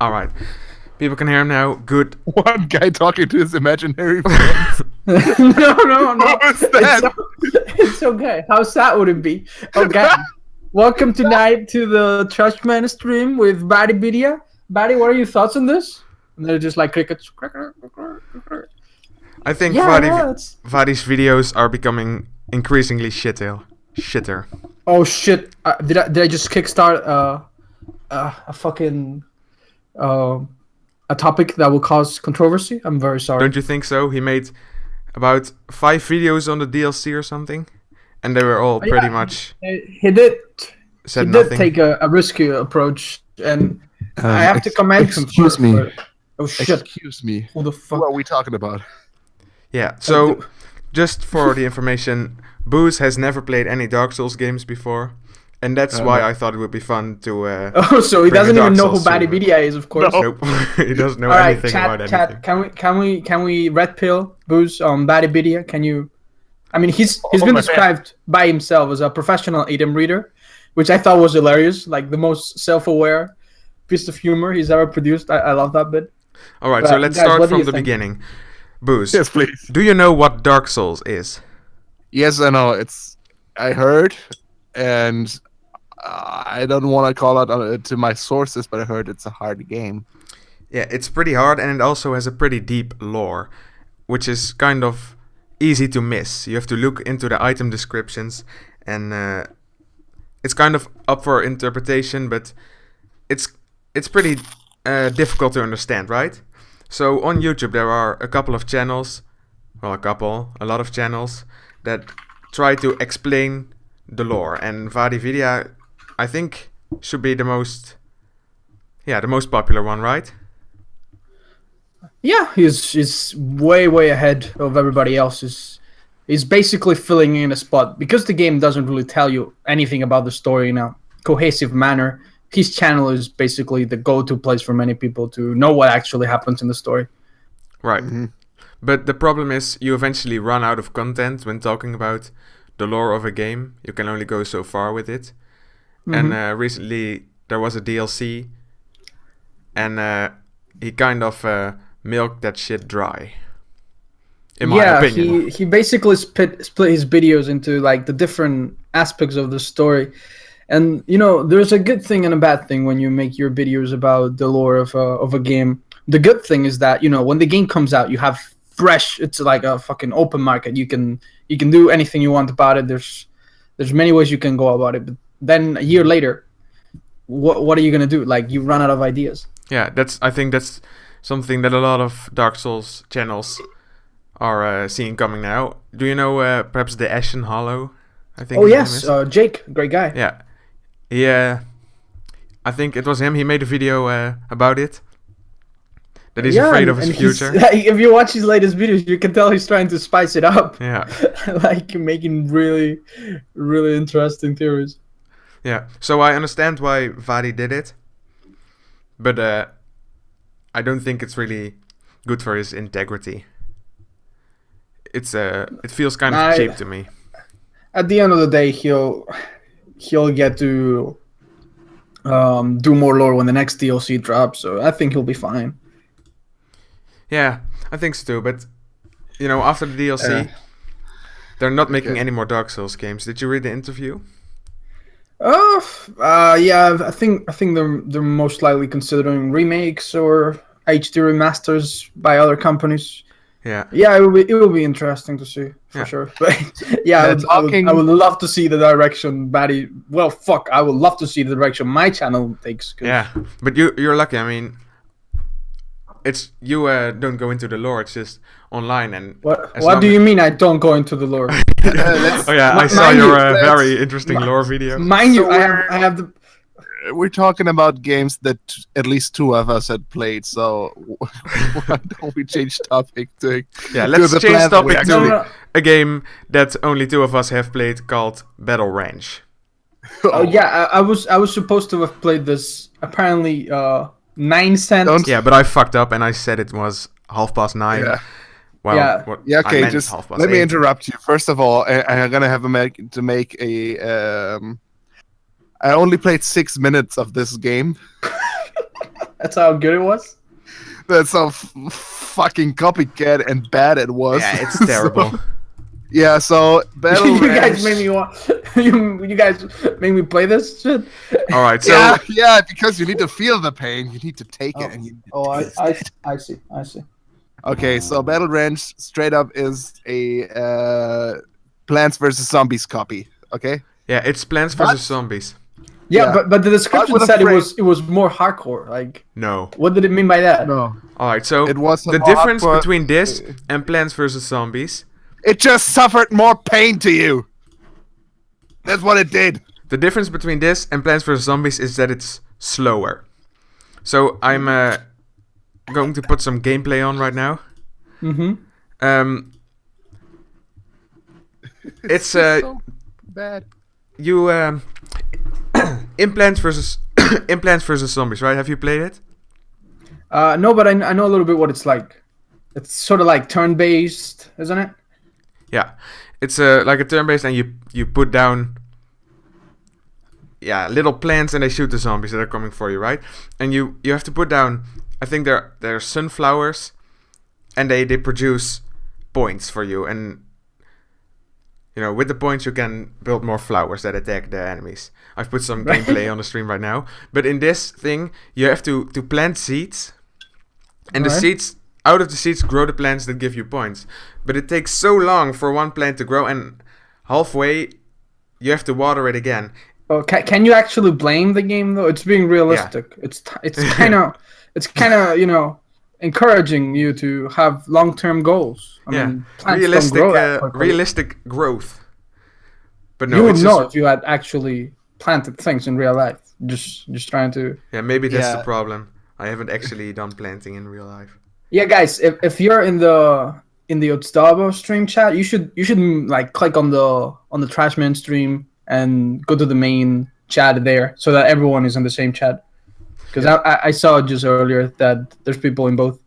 All right. People can hear him now. Good. One guy talking to his imaginary friends. No. What was that? It's okay. How sad would it be? Okay. Welcome tonight to the Trashmen stream with Buddy Bidia. Buddy, what are your thoughts on this? And they're just like crickets. I think Yeah, Vadi's videos are becoming increasingly shitter. Oh shit! Did I just kickstart a fucking a topic that will cause controversy? I'm very sorry. Don't you think so? He made about 5 videos on the DLC or something, and they were all pretty much He did. said He nothing. did take a risky approach, and I have to commend him. Excuse me. Oh shit! Excuse me. Who the What fuck? are we talking about? Yeah. So, just for the information, Booze has never played any Dark Souls games before, and that's why I thought it would be fun to. Oh, so he bring doesn't a even Dark know who Souls Buddy server. Bidia is, of course. No. Nope. He doesn't know All right, anything about anything. chat. Can we red pill Booze on Buddy Bidia? Can you? I mean, he's been my man. described by himself as a professional item reader, which I thought was hilarious. Like the most self-aware piece of humor he's ever produced. I love that bit. All right. So But let's guys, start what do from you the think? beginning. Booze. Yes, please. Do you know what Dark Souls is? Yes, I know. I heard, and I don't want to call out to my sources, but I heard it's a hard game. Yeah, it's pretty hard, and it also has a pretty deep lore, which is kind of easy to miss. You have to look into the item descriptions, and it's kind of up for interpretation, but it's pretty difficult to understand, right? So on YouTube there are a couple of channels, well, a lot of channels that try to explain the lore, and Vadi Vidya, I think, should be the most popular one, right? Yeah, he's way ahead of everybody else. He's basically filling in a spot because the game doesn't really tell you anything about the story in a cohesive manner. His channel is basically the go-to place for many people to know what actually happens in the story. Right. Mm-hmm. But the problem is you eventually run out of content when talking about the lore of a game. You can only go so far with it. And recently there was a DLC, and he kind of milked that shit dry. In my opinion. he basically split his videos into like the different aspects of the story. And you know, there's a good thing and a bad thing when you make your videos about the lore of a game. The good thing is that, you know, when the game comes out, you have fresh. It's like a fucking open market. You can do anything you want about it. There's many ways you can go about it. But then a year later, what are you gonna do? Like, you run out of ideas. Yeah, I think that's something that a lot of Dark Souls channels are seeing coming now. Do you know perhaps the Ashen Hollow? I think. Oh his yes, name is? Jake, great guy. Yeah. Yeah. I think it was him. He made a video about it. That he's afraid of his future. If you watch his latest videos, you can tell he's trying to spice it up. Yeah. Like making really interesting theories. Yeah. So I understand why Vadi did it. But I don't think it's really good for his integrity. It feels kind of cheap to me. At the end of the day, he'll get to do more lore when the next DLC drops. So I think he'll be fine. Yeah, I think so too. But you know, after the DLC, they're not making any more Dark Souls games. Did you read the interview? Yeah. I think they're most likely considering remakes or HD remasters by other companies. Yeah. Yeah, it will be interesting to see for sure. But yeah, I would love to see the direction Batty. Well, fuck, I would love to see the direction my channel takes. Yeah, but you're lucky. I mean, it's you don't go into the lore. It's just online and. What do you mean? I don't go into the lore? Oh yeah, I saw your very interesting lore video. Mind you, I have the. We're talking about games that at least 2 of us had played, so why don't we change topic to let's the change plan that we topic actually- to a game that only 2 of us have played called Battle Range. Oh yeah, I was supposed to have played this apparently 9 cents. Yeah, but I fucked up and I said it was 9:30. Yeah. Well, Yeah. what Yeah, I okay, meant just 8:30. let me interrupt you. First of all, I'm gonna have to make a. I only played 6 minutes of this game. That's how good it was. That's how fucking copycat and bad it was. Yeah, it's terrible. So Battle You Ranch. guys made me want. You guys made me play this shit. All right, so Yeah, because you need to feel the pain. You need to take it. And you need to taste it. I see. Okay, so Battle Ranch straight up is a Plants vs Zombies copy. Okay. yeah, it's Plants vs Zombies. Yeah, Yeah. but the description with a said frame. it was more hardcore. Like, No. what did it mean by that? No, All right, so it was the difference between this and Plants vs Zombies, It just suffered more pain to you. That's what it did. the difference between this and Plants vs Zombies is that it's slower. So I'm going to put some gameplay on right now. Mm-hmm. It's so bad. you in Plants vs Zombies, right? Have you played it? No, but I know a little bit what it's like. It's sort of like turn-based, isn't it? Yeah, it's like a turn-based, and you put down little plants, and they shoot the zombies that are coming for you, right? And you have to put down. I think they're sunflowers, and they produce points for you, and with the points you can build more flowers that attack the enemies. I've put some gameplay on the stream right now, but in this thing you have to plant seeds, and the seeds. Out of the seeds grow the plants that give you points. But it takes so long for one plant to grow, and halfway you have to water it again. Oh, can you actually blame the game though? It's being realistic. Yeah. It's kind of encouraging you to have long-term goals. I mean, plants don't grow that quickly. Realistic growth. But no, you would know if you had actually planted things in real life. Just trying to. Yeah, maybe that's the problem. I haven't actually done planting in real life. Yeah, guys, if you're in the Otzdarva stream chat, you should like click on the Trashmen stream and go to the main chat there so that everyone is in the same chat. Because I saw just earlier that there's people in both.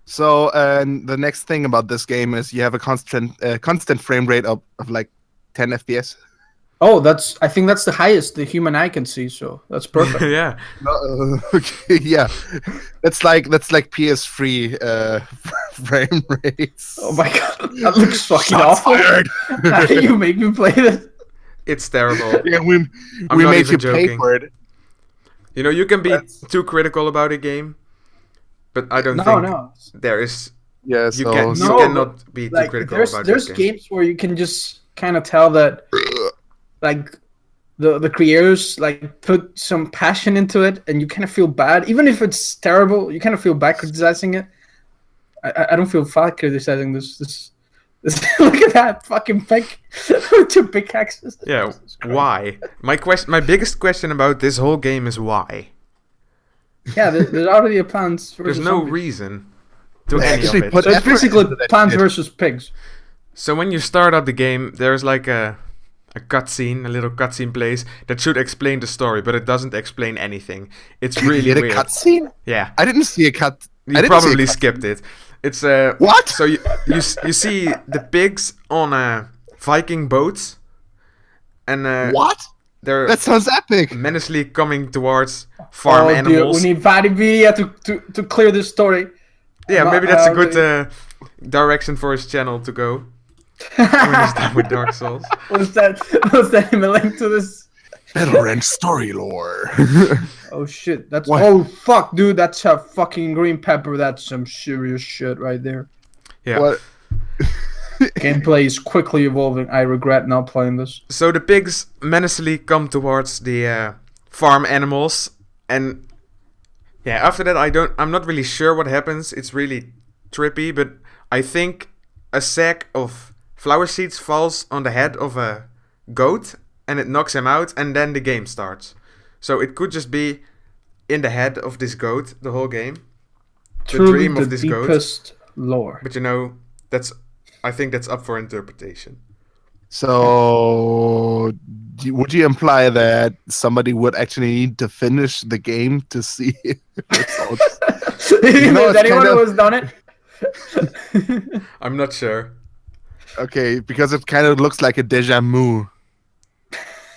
So the next thing about this game is you have a constant frame rate of like 10 FPS. Oh, I think that's the highest the human eye can see, so that's perfect. Yeah. Okay, yeah. That's like PS3 frame rates. Oh my god, that looks fucking awful. How do you make me play this? It's terrible. Yeah, we made you pay for it. You can be too critical about a game, but I don't think there is. Yeah, you cannot be too critical about this game. There's games where you can just kind of tell that. Like the creators like put some passion into it, and you kind of feel bad, even if it's terrible. You kind of feel bad criticizing it. I don't feel bad criticizing this. Look at that fucking pick with 2 pickaxes. Yeah, why? My biggest question about this whole game is why. Yeah, there's already a Plants versus There's no Zombies. reason to any of it. So it's basically Plants versus Pigs. So when you start up the game, there's like a cutscene, a little cutscene plays that should explain the story, but it doesn't explain anything. It's really weird. A cutscene? Yeah. I didn't see a cut. You probably skipped it. It's what? So you see the pigs on Viking boats, and what? That sounds epic. Menacingly coming towards farm animals. We need Vladimir to clear this story. Yeah, maybe that's a good direction for his channel to go. When he's done with Dark Souls. Was that him a link to this? Battle Ranch story lore. Oh shit! Oh fuck, dude! That's a fucking green pepper. That's some serious shit right there. Yeah. What? Gameplay is quickly evolving. I regret not playing this. So the pigs menacingly come towards the farm animals, and after that I'm not really sure what happens. It's really trippy, but I think a sack of flower seeds falls on the head of a goat, and it knocks him out, and then the game starts. So it could just be in the head of this goat the whole game. Truly the dream of this goat. Deepest lore. But I think that's up for interpretation. So would you imply that somebody would actually need to finish the game to see results? Is anyone who has done it? I'm not sure. Okay, because it kind of looks like a déjà vu.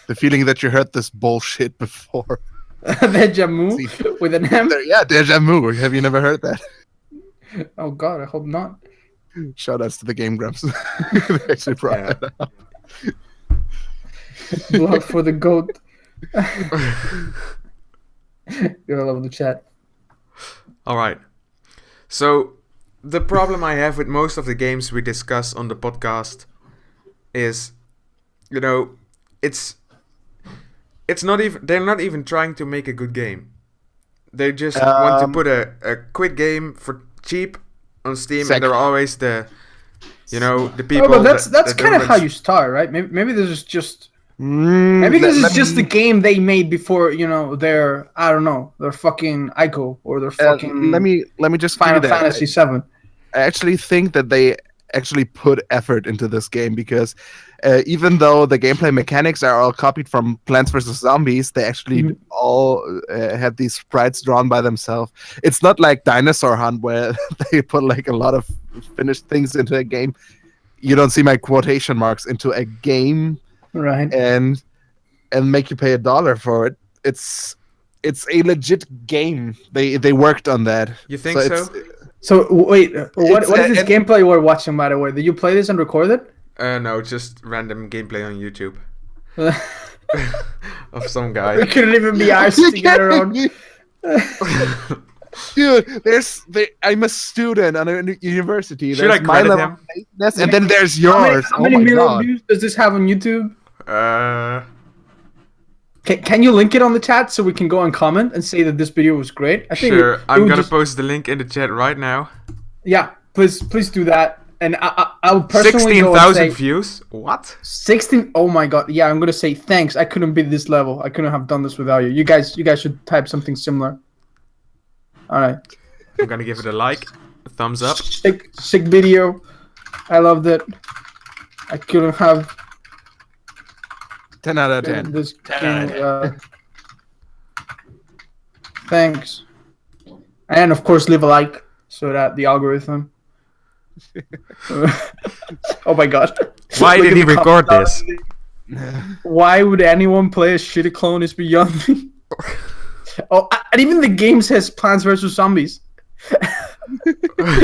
The feeling that you heard this bullshit before. Deja vu with an M. Yeah, Deja Vu. Have you never heard that? Oh God, I hope not. Shout outs to the Game Grumps. They actually brought Yeah. that up. Blood for the goat. You're all over the chat. All right. So the problem I have with most of the games we discuss on the podcast is, it's not even, they're not even trying to make a good game. They just want to put a quick game for cheap on Steam, and they're always the people. Oh, but that's that kind of don't how ex- you start, right? Maybe this is just just the game they made before their their fucking Ico or their fucking let me just give you Final that. Fantasy 7. I actually think that they actually put effort into this game because even though the gameplay mechanics are all copied from Plants vs. Zombies, they actually all had these sprites drawn by themselves. It's not like Dinosaur Hunt where they put like a lot of finished things into a game. You don't see my quotation marks into a game, Right. and make you pay $1 for it. It's a legit game. They worked on that. You think it's- so? So wait, what is this and- gameplay we're watching, by the way? Did you play this and record it? No, just random gameplay on YouTube of some We guy. couldn't even be arsed to get around. Dude, I'm a student at a university. Should I There's my credit level him? of lateness, and then there's yours. How many oh my million god. views does this have on YouTube? Can you link it on the chat so we can go and comment and say that this video was great? I think Sure, I'm would gonna just- post the link in the chat right now. Yeah, please do that. And I would personally 16,000 go views? What? 16. Oh my god. Yeah, I'm gonna say thanks. I couldn't be this level. I couldn't have done this without you. You guys should type something similar. All right. I'm gonna give it a like, a thumbs up. Sick video. I loved it. I couldn't have 10 out of done 10. this 10 out of game. Thanks. And of course, leave a like so that the algorithm. Oh my god. Why Look did at he the record comments. this? Why would anyone play a shitty clone is beyond me. Oh, and even the game says Plants vs. Zombies.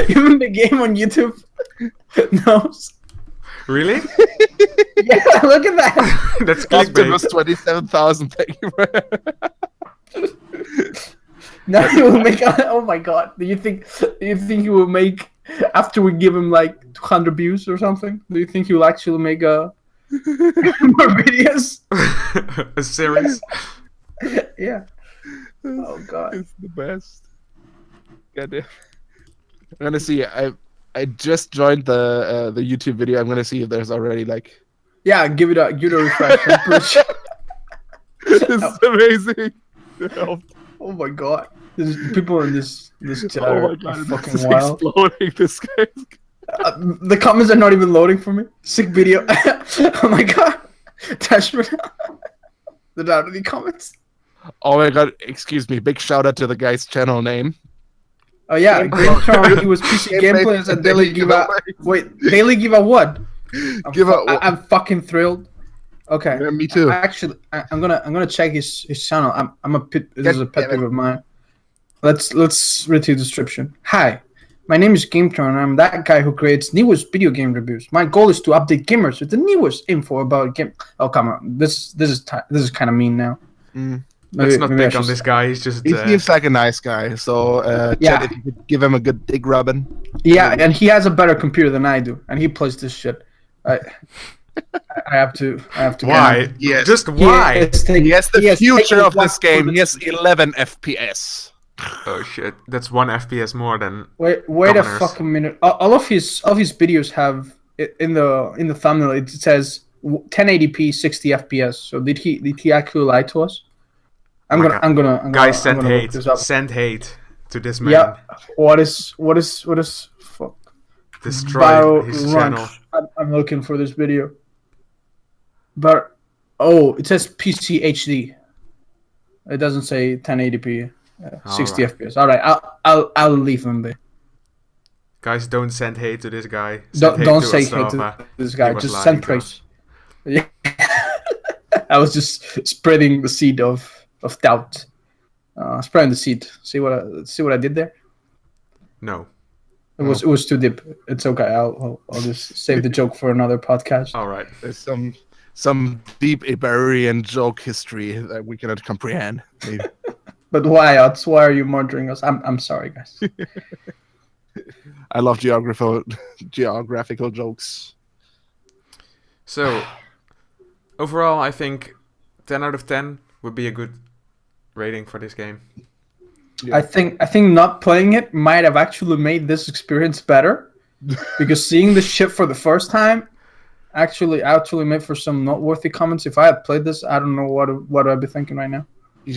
Even the game on YouTube knows. Really? Yeah, look at that. That's Optimus clickbait. 27,000. Thank you. Now he will make. Oh my god! Do you think he will make after we give him like 200 views or something? Do you think he will actually make more videos? A series? Yeah. Oh god. It's the best. Goddamn. I'm gonna see. I just joined the YouTube video. I'm gonna see if there's already like. Yeah, give it a refresh. I'm pretty sure. This is amazing. Oh my god. People in this chat Oh are my god, fucking this is wild. exploding. This guy. The comments are not even loading for me. Sick video. Oh my god. Trashmen. The down in the comments. Oh my god! Excuse me. Big shout out to the guy's channel name. Oh yeah, Greentron, he was PC gameplay and said daily give out. Wait, daily give out what? I'm fucking thrilled. Okay. Yeah, me too. Actually, I'm gonna check his channel. This is a pet peeve of mine. Let's read the description. Hi, my name is GameTron, and I'm that guy who creates newest video game reviews. My goal is to update gamers with the newest info about game. Oh come on, this is kind of mean now. Let's not maybe I pick on should- this guy. He's just. He seems like a nice guy. So, Yeah. Chad, if you could give him a good dig rubbing. Yeah, and he has a better computer than I do, and he plays this shit. I have to. Why? Yes. Just why? He has the future taken of one this game. for He has 11 FPS. Oh shit! That's 1 FPS more than. Wait a Governors. fucking minute. All of his videos have in the thumbnail. It says 1080p 60 FPS. So did he actually lie to us? I'm gonna Guys, send look hate. this up. Send hate to this man. Yeah. What is fuck? Destroy Bio his Run. channel. I'm looking for this video. But it says PC HD. It doesn't say 1080p 60 Alright. FPS. All right, I'll leave him be. Guys, don't send hate to this guy. Send Don't to say hate Otzdarva. to this guy. He was Just lying send to praise. Yeah. I was just spreading the seed of doubt. Spreading the seed. See what I did there? No. It was too deep. It's okay. I'll just save the joke for another podcast. All right. There's some deep Iberian joke history that we cannot comprehend. Maybe. But why, Ots? Why are you murdering us? I'm sorry, guys. I love geographical jokes. So, overall, I think 10 out of 10 would be a good rating for this game. Yeah. I think not playing it might have actually made this experience better, because seeing the shit for the first time actually made for some noteworthy comments. If I had played this, I don't know what I'd be thinking right now.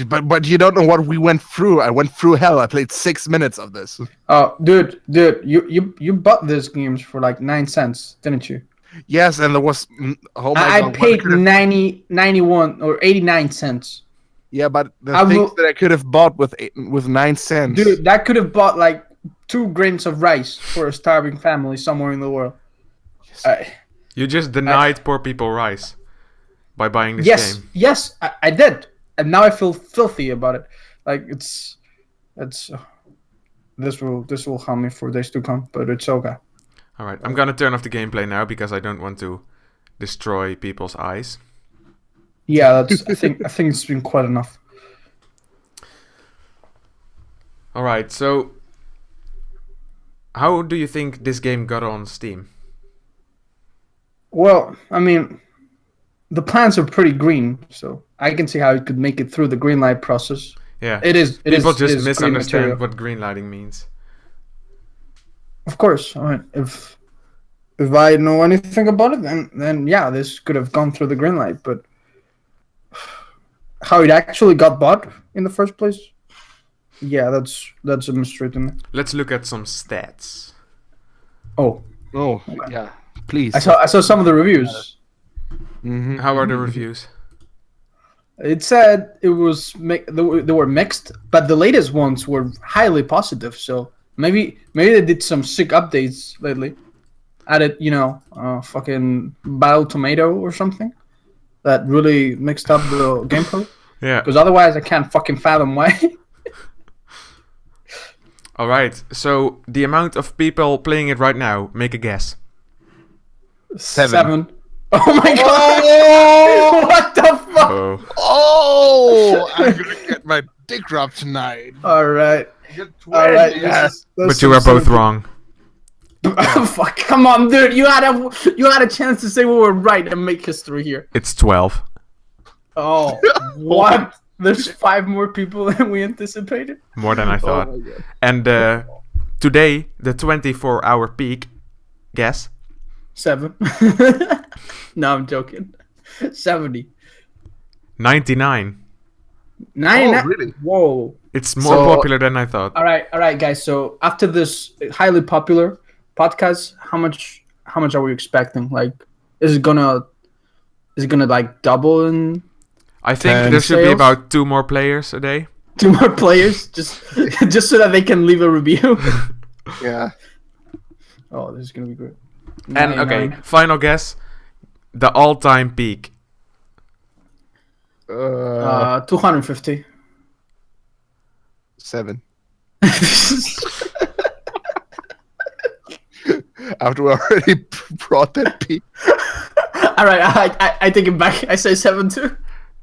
But you don't know what we went through. I went through hell. I played 6 minutes of this. Oh, dude, you bought these games for like 9 cents, didn't you? Yes, and there was I paid 91 or 89 cents. Yeah, but the things that I could have bought with 9 cents. Dude, that could have bought like 2 grains of rice for a starving family somewhere in the world. Yes. You just denied poor people rice by buying this game. Yes, I did. And now I feel filthy about it. Like this will harm me for days to come, but it's okay. All right, I'm gonna turn off the gameplay now because I don't want to destroy people's eyes. Yeah, I think it's been quite enough. All right, so how do you think this game got on Steam? Well, I mean, the plans are pretty green, so I can see how it could make it through the green light process. Yeah, People just misunderstand what green lighting means. Of course, I mean, if I know anything about it, then yeah, this could have gone through the green light. But how it actually got bought in the first place, yeah, that's a mystery to me. Let's look at some stats. Oh, okay. Yeah, please. I saw some of the reviews. Mm-hmm. How are the reviews? It said they were mixed, but the latest ones were highly positive. So maybe they did some sick updates lately. Added, fucking Battle Tomato or something that really mixed up the gameplay. Yeah. Because otherwise, I can't fucking fathom why. All right. So the amount of people playing it right now, make a guess. 7. Oh my god! What the fuck? Oh! I'm gonna get my dick rubbed tonight. All right. Yes. But you were both wrong. Fuck! Come on, dude. You had a chance to say we were right and make history here. It's 12. Oh, what? There's 5 more people than we anticipated. More than I thought. Oh my God. And today, the 24-hour peak. Guess. 7. No, I'm joking. 70. 99. 99. Oh, really? Whoa. It's more popular than I thought. All right, guys. So after this highly popular podcast, how much are we expecting? Like, is it gonna like double in? I think there should be about 2 more players a day. 2 more players, just so that they can leave a review. Yeah. Oh, this is gonna be great. And okay, final guess. The all-time peak. 250. 7. After we already brought that peak. All right, I take it back. I say 7 too.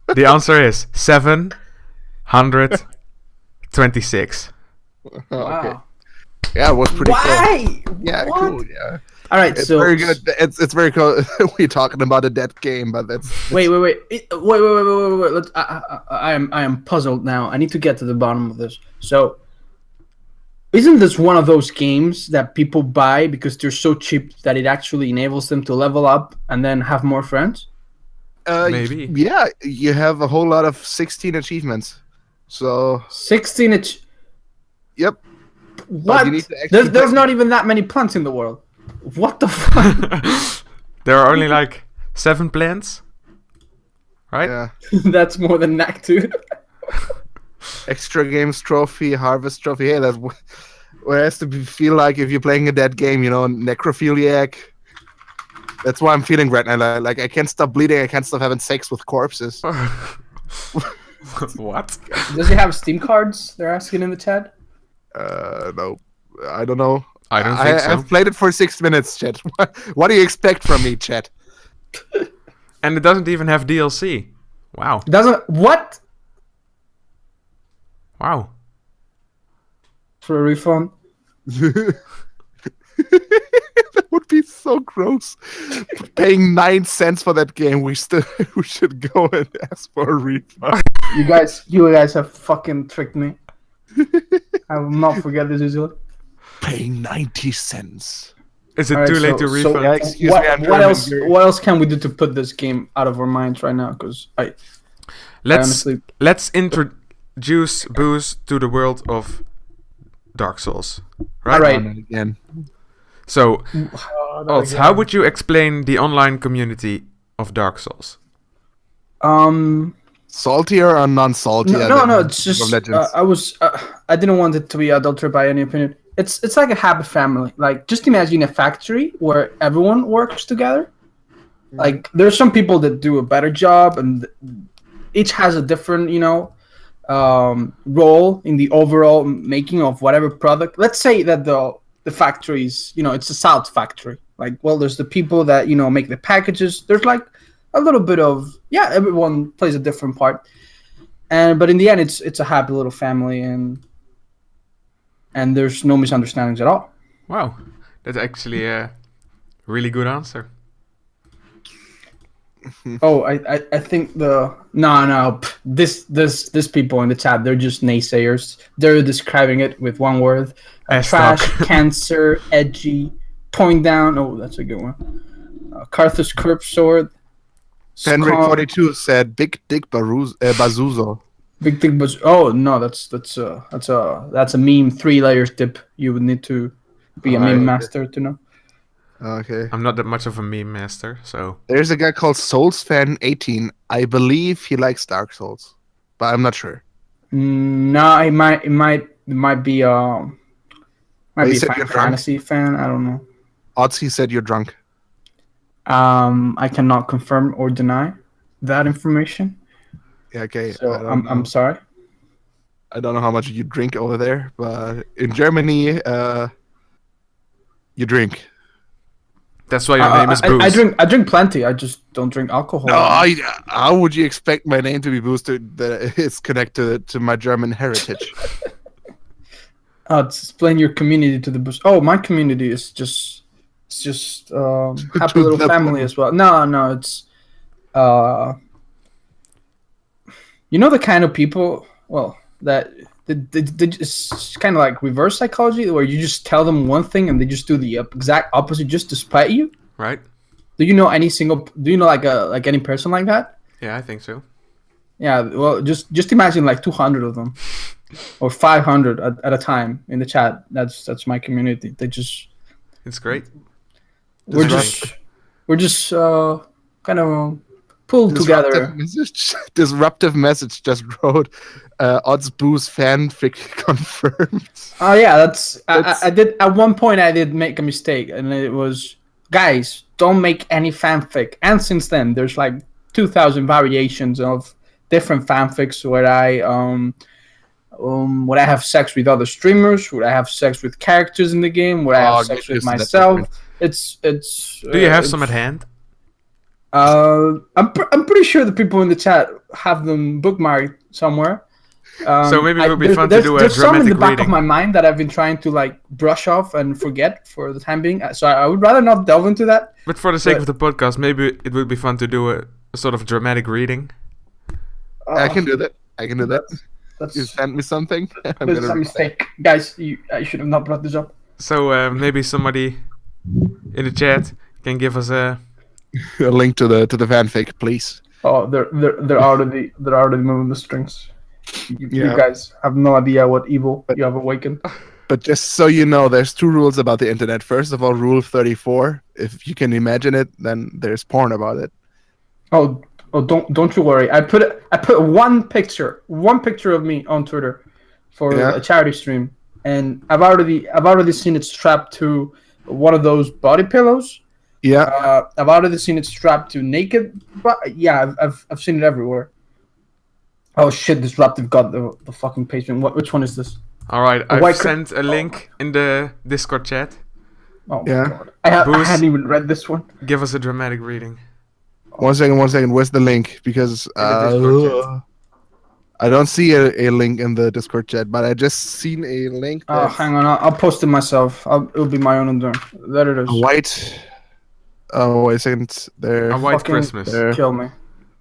The answer is 726. Okay. Wow. Yeah, it was pretty cool. Why? Yeah, What? cool. Yeah. All right, It's so very good. It's very cool. We're talking about a dead game, but that's wait. Let's. I am puzzled now. I need to get to the bottom of this. So, isn't this one of those games that people buy because they're so cheap that it actually enables them to level up and then have more friends? Maybe. Yeah, you have a whole lot of 16 achievements. So 16. Yep. What? You need to actually There's not even that many plants in the world. What the fuck? There are only like 7 plants. Right? Yeah. That's more than NAC 2. Extra games trophy, harvest trophy. Hey, that's what it has to feel like if you're playing a dead game, necrophiliac. That's what I'm feeling right now. Like I can't stop bleeding. I can't stop having sex with corpses. What? Does he have Steam cards? They're asking in the chat. No, I don't know. I don't think so. I've played it for 6 minutes, chat. What do you expect from me, chat? And it doesn't even have DLC. Wow. Doesn't what? Wow. For a refund? That would be so gross. Paying 9 cents for that game, we should go and ask for a refund. You guys have fucking tricked me. I will not forget this easily. Paying 90 cents. Is it Alright, too late to refund? Yeah, excuse me, I'm What German. else can we do to put this game out of our minds right now? Because Let's introduce Booze to the world of Dark Souls. Right? Alright. Again. So, Oz, how would you explain the online community of Dark Souls? Saltier or non-salty? No. It's just I didn't want it to be adulterated by any opinion. It's like a happy family. Like, just imagine a factory where everyone works together. Like, there's some people that do a better job, and each has a different, role in the overall making of whatever product. Let's say that the factories, it's a salt factory. Like, well, there's the people that make the packages. There's like a little bit of everyone plays a different part, but in the end, it's a happy little family, and there's no misunderstandings at all. Wow, that's actually a really good answer. Oh, I think this people in the chat, they're just naysayers. They're describing it with one word: trash, cancer, edgy, point down. Oh, that's a good one. Carthus curved sword. Henrik42 said Big Dick Bazuzo. Big Dick Bazuzo. Oh no, that's a meme 3 layers dip. You would need to be a meme master to know. Okay. I'm not that much of a meme master, so... There's a guy called SoulsFan18. I believe he likes Dark Souls, but I'm not sure. No, it might be a Final Fantasy fan. I don't know. Odds, he said you're drunk. I cannot confirm or deny that information. Yeah, okay. So I'm sorry. I don't know how much you drink over there, but in Germany, you drink. That's why your name is Booze. I drink plenty. I just don't drink alcohol. No, how would you expect my name to be boosted? That it's connected to my German heritage. Explain your community to the boost. Oh, my community is just happy little family as well. No, it's the kind of people. Well, that it's kind of like reverse psychology, where you just tell them one thing and they just do the exact opposite just to spite you. Right. Do you know like any person like that? Yeah, I think so. Yeah, well, just imagine like 200 of them, or 500 at a time in the chat. That's my community. It's great. We're just kind of pulled together. Disruptive message just wrote. Odds Booze fanfic confirmed. Oh yeah, I did at one point. I did make a mistake, and it was, guys, don't make any fanfic. And since then, there's like 2,000 variations of different fanfics where I have sex with other streamers, where I have sex with characters in the game, where I have sex with myself. It's. Do you have some at hand? I'm pretty sure the people in the chat have them bookmarked somewhere. So maybe it would be fun to do a there's some in the back reading. of my mind that I've been trying to like brush off and forget for the time being. So I would rather not delve into that. But for the sake of the podcast, maybe it would be fun to do a sort of dramatic reading. I can do that. That's You sent me something. There's a mistake, guys. I should have not brought this up. So maybe somebody in the chat can give us a link to the fanfic, please. Oh, they're already moving the strings. You guys have no idea what evil you have awakened. But just so you know, there's 2 rules about the internet. First of all, rule 34. If you can imagine it, then there's porn about it. Oh, don't you worry. I put one picture of me on Twitter for a charity stream, and I've already seen it strapped to one of those body pillows. Yeah. I've already seen it strapped to naked. But yeah, I've seen it everywhere. Oh shit! Disruptive got the fucking pastry. Which one is this? All right, A I've white sent a link in the Discord chat. Oh Yeah. my god! I Booze. hadn't even read this one. Give us a dramatic reading. 1 second. Where's the link? Because In the Discord chat. I don't see a link in the Discord chat, but I just seen a link. Oh, hang on. I'll post it myself. It'll be my own turn. There it is. A white. Oh, wait a second. There. A white Fucking Christmas. There. Kill me.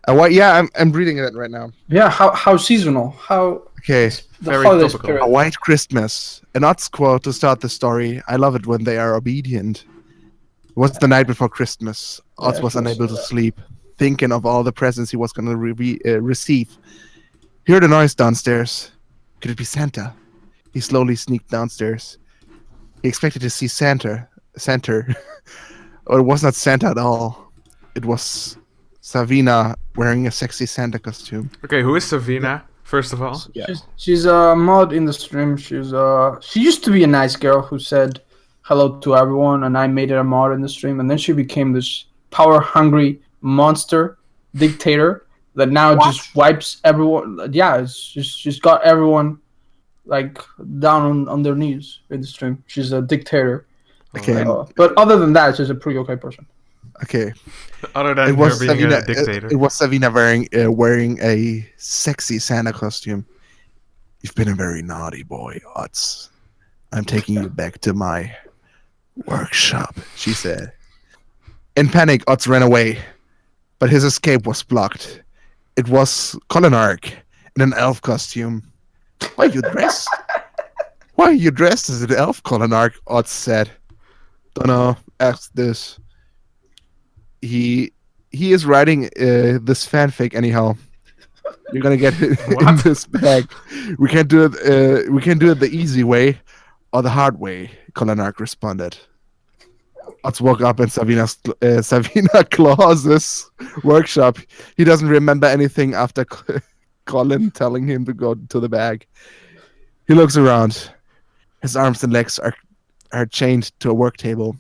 A white. Yeah, I'm reading it right now. Yeah. How seasonal? How Okay. the Very holiday topical. spirit. A white Christmas. An Ots quote to start the story. I love it when they are obedient. It was the night before Christmas. Ots Yeah, was I unable saw to that. sleep, thinking of all the presents he was going to receive. He heard a noise downstairs. Could it be Santa? He slowly sneaked downstairs. He expected to see Santa. Or it was not Santa at all. It was Savina wearing a sexy Santa costume. Okay, who is Savina? First of all, Yeah. She's a mod in the stream. She used to be a nice girl who said hello to everyone, and I made her a mod in the stream, and then she became this power-hungry monster dictator that now just wipes everyone. Yeah, she's got everyone like down on their knees in the stream. She's a dictator. Okay. But other than that, she's a pretty okay person. Okay. other than It was her being Savina. a dictator. It was Savina wearing a sexy Santa costume. You've been a very naughty boy, Ots. I'm taking you back to my workshop, she said. In panic, Ots ran away, but his escape was blocked. It was Colinark in an elf costume. Why are you dressed? Why are you dressed as an elf, Colinark? Ots said. Dunno, ask this. He is writing this fanfic anyhow. You're gonna get it in What? this bag. We can't do it. We can do it the easy way or the hard way. Colinark responded. Ots woke up in Savina Claus's workshop. He doesn't remember anything after Colin telling him to go to the bag. He looks around. His arms and legs are chained to a work table.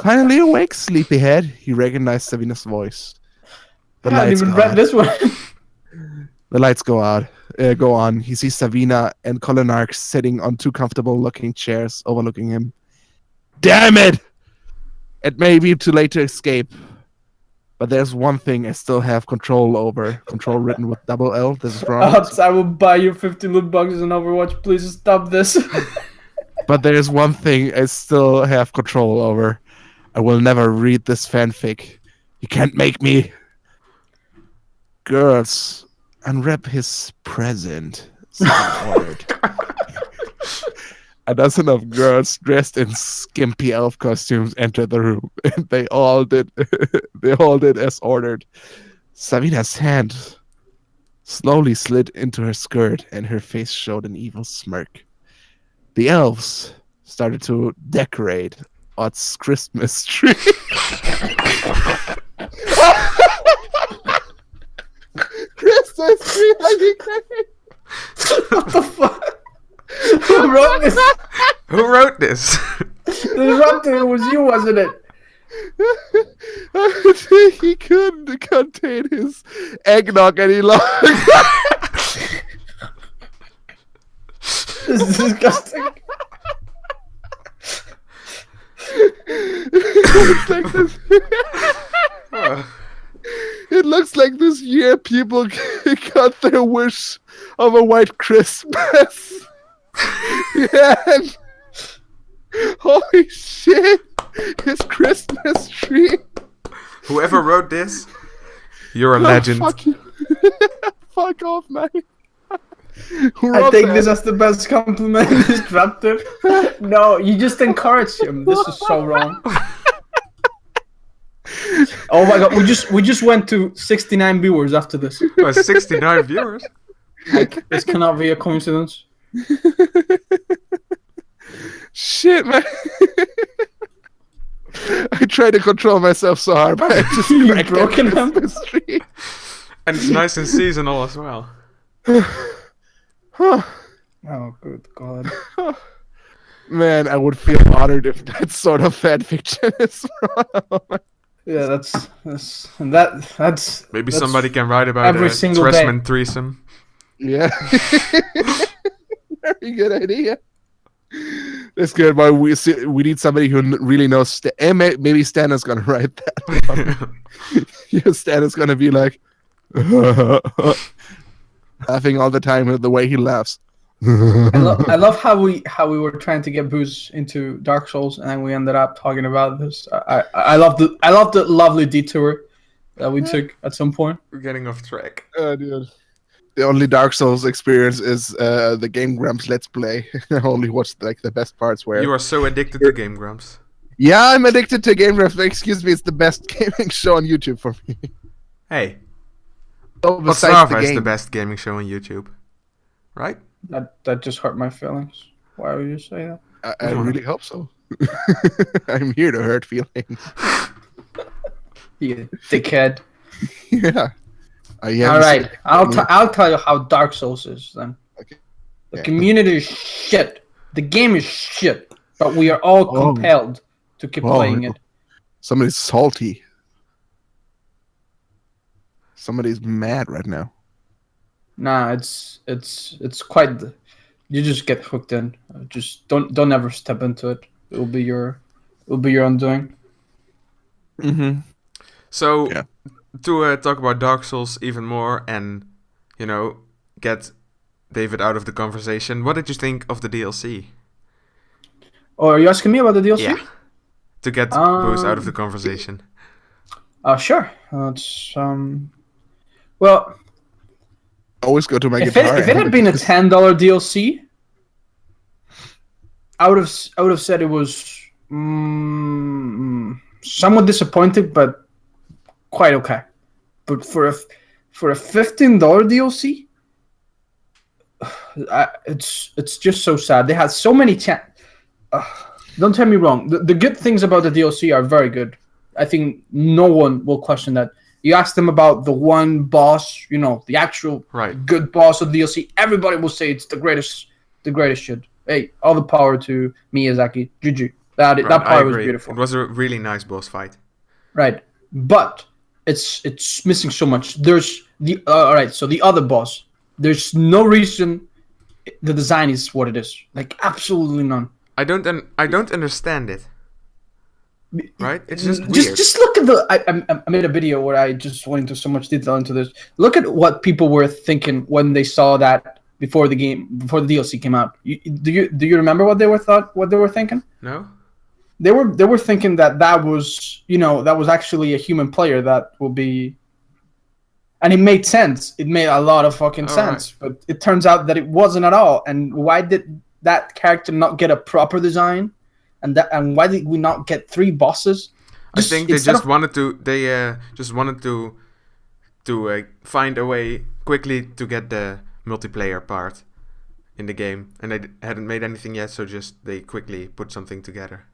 Finally awake, sleepyhead. He recognized Savina's voice. The I haven't lights even go read out. this one. The lights go on. He sees Savina and Colinark sitting on two comfortable-looking chairs overlooking him. Damn it! It may be too late to escape, but there's one thing I still have control over. Control written with double L. This is wrong. Ots, I will buy you 50 loot boxes in Overwatch. Please stop this. But there's one thing I still have control over. I will never read this fanfic. You can't make me. Girls, unwrap his present. Someone ordered. A dozen of girls dressed in skimpy elf costumes entered the room, and they all did. They all did as ordered. Savina's hand slowly slid into her skirt, and her face showed an evil smirk. The elves started to decorate Ott's Christmas tree. Christmas tree, What the fuck? Who wrote this? Who wrote this? Disruptive, it was you, wasn't it? He couldn't contain his eggnog any longer. This is disgusting. It's like this. It looks like this year people got their wish of a white Christmas. Yeah. and- Holy shit! His Christmas tree. Whoever wrote this, you're a Oh, legend. fuck you. Fuck off, man. Who I wrote take that? this as the best compliment. Disruptive. No, you just encouraged him. This is so wrong. Oh my god, we just went to 69 viewers after this. Oh, 69 viewers. Like, this cannot be a coincidence. Shit, man. I try to control myself so hard, but I just You've cracked broken that him. Christmas tree. And it's nice and seasonal as well. Huh. Oh, good god. Man, I would feel honored if that sort of fan fiction is wrong. Yeah, that's Maybe that's somebody can write about every a single day. Trashmen threesome. Yeah. Very good idea. That's good, but we need somebody who really knows. And maybe Stan is gonna write that. Yeah, Stan is gonna be like laughing all the time with the way he laughs. I love how we were trying to get Booze into Dark Souls, and then we ended up talking about this. I love the lovely detour that we took at some point. We're getting off track. Dude. The only Dark Souls experience is the Game Grumps Let's Play. I only watched like the best parts where. You are so addicted to Game Grumps. Yeah, I'm addicted to Game Grumps. Excuse me, it's the best gaming show on YouTube for me. Hey, Besides Otzdarva is the best gaming show on YouTube, right? That just hurt my feelings. Why would you say that? I really hope so. I'm here to hurt feelings. You dickhead. Yeah. All right, I'll tell you how Dark Souls is then. Okay. The community is shit. The game is shit, but we are all compelled to keep playing it. Somebody's salty. Somebody's mad right now. Nah, it's quite. You just get hooked in. Just don't ever step into it. It'll be your undoing. Mm-hmm. So to talk about Dark Souls even more, and get David out of the conversation. What did you think of the DLC? Oh, are you asking me about the DLC? Yeah. To get Booze out of the conversation. Sure. It's well. Always go to my If guitar. it had been a $10 DLC, I would have said it was somewhat disappointed, but quite okay. But for a $15 DLC, it's just so sad. They had so many don't tell me wrong. The good things about the DLC are very good. I think no one will question that. You ask them about the one boss, the actual good boss of the DLC. Everybody will say it's the greatest shit. Hey, all the power to Miyazaki. GG. That part was beautiful. It was a really nice boss fight. Right, but it's missing so much. There's the So the other boss. There's no reason the design is what it is. Like absolutely none. I don't understand it. Right? It's just weird. Just look at I made a video where I just went into so much detail into this. Look at what people were thinking when they saw that before the DLC came out. Do you remember what they were thinking? No. They were thinking that was that was actually a human player that will be, and it made sense. It made a lot of fucking sense, right. But it turns out that it wasn't at all. And why did that character not get a proper design? And why did we not get 3 bosses? I think they just wanted to find a way quickly to get the multiplayer part in the game, and they hadn't made anything yet, so they quickly put something together.